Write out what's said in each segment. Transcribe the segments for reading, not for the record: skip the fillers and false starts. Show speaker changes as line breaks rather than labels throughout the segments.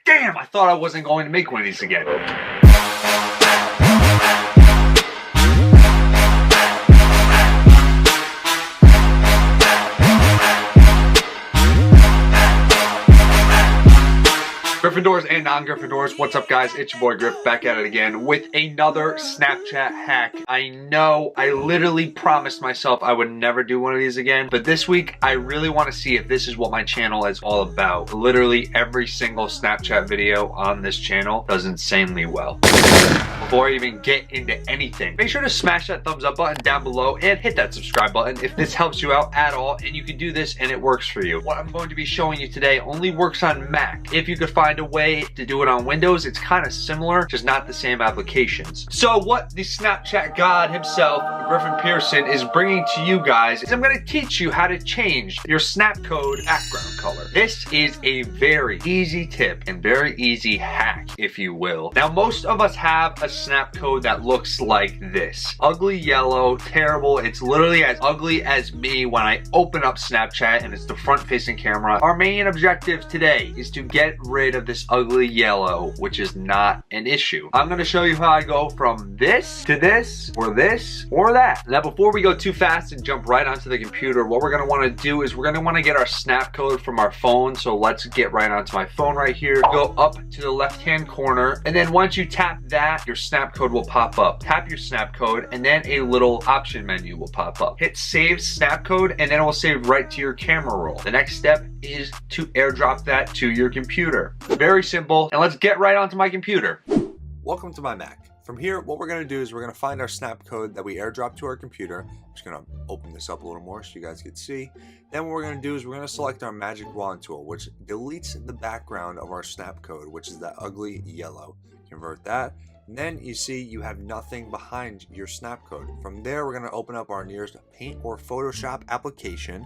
Damn, I thought I wasn't going to make one of these again. Gryffindors and non-Gryffindors, what's up guys? It's your boy Griff back at it again with another Snapchat hack. I know I literally promised myself I would never do one of these again, but this week I really want to see if this is what my channel is all about. Literally every single Snapchat video on this channel does insanely well. Before I even get into anything, make sure to smash that thumbs up button down below and hit that subscribe button if this helps you out at all and you can do this and it works for you. What I'm going to be showing you today only works on Mac. If you could find a way to do it on Windows, it's kind of similar, just not the same applications. So what the Snapchat god himself, Griffin Pierson, is bringing to you guys is I'm going to teach you how to change your Snapcode background color. This is a very easy tip and very easy hack, if you will. Now, most of us have a Snapcode that looks like this. Ugly yellow, terrible. It's literally as ugly as me when I open up Snapchat and it's the front-facing camera. Our main objective today is to get rid of this ugly yellow, which is not an issue. I'm going to show you how I go from this to this or that. Now, before we go too fast and jump right onto the computer, what we're going to want to do is we're going to want to get our Snapcode from our phone. So let's get right onto my phone right here. Go up to the left-hand corner, and then once you tap that, your Snapcode will pop up. Tap your Snapcode, and then a little option menu will pop up. Hit Save Snapcode, and then it will save right to your camera roll. The next step is to airdrop that to your computer. Very simple, and let's get right onto my computer.
Welcome to my Mac. From here, what we're going to do is we're going to find our Snapcode that we airdrop to our computer. I'm just going to open this up a little more so you guys can see. Then what we're going to do is we're going to select our magic wand tool, which deletes the background of our Snapcode, which is that ugly yellow. Convert that. And then you see you have nothing behind your Snapcode. From there, we're going to open up our nearest Paint or Photoshop application.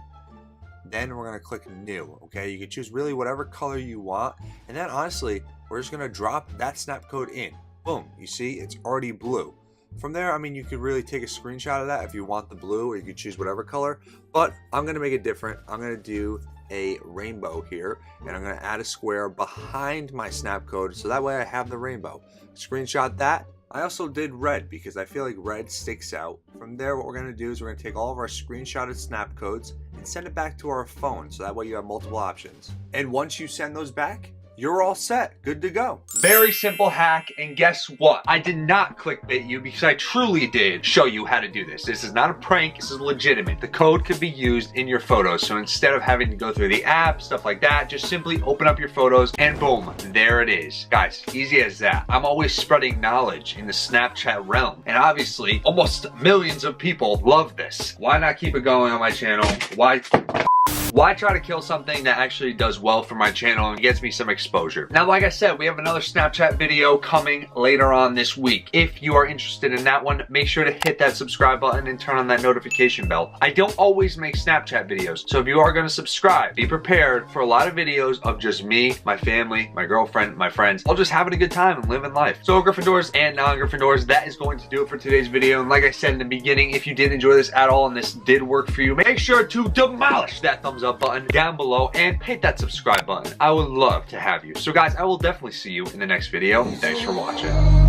Then we're going to click New. Okay, you can choose really whatever color you want. And then honestly, we're just going to drop that Snapcode in. Boom, you see it's already blue. From there, I mean, you could really take a screenshot of that if you want the blue, or you could choose whatever color, but I'm gonna make it different. I'm gonna do a rainbow here, and I'm gonna add a square behind my Snapcode, so that way I have the rainbow. Screenshot that. I also did red because I feel like red sticks out. From there, what we're gonna do is we're gonna take all of our screenshotted Snapcodes and send it back to our phone, so that way you have multiple options. And once you send those back, you're all set, good to go.
Very simple hack, and guess what? I did not clickbait you because I truly did show you how to do this. This is not a prank, this is legitimate. The code could be used in your photos, so instead of having to go through the app, stuff like that, just simply open up your photos and boom, there it is. Guys, easy as that. I'm always spreading knowledge in the Snapchat realm, and obviously, almost millions of people love this. Why not keep it going on my channel? Why try to kill something that actually does well for my channel and gets me some exposure? Now, like I said, we have another Snapchat video coming later on this week. If you are interested in that one, make sure to hit that subscribe button and turn on that notification bell. I don't always make Snapchat videos, so if you are going to subscribe, be prepared for a lot of videos of just me, my family, my girlfriend, my friends, all just having a good time and living life. So Gryffindors and non-Gryffindors, that is going to do it for today's video. And like I said in the beginning, if you did enjoy this at all and this did work for you, make sure to demolish that thumbs up button down below and hit that subscribe button. I would love to have you. So guys, I will definitely see you in the next video. Thanks for watching.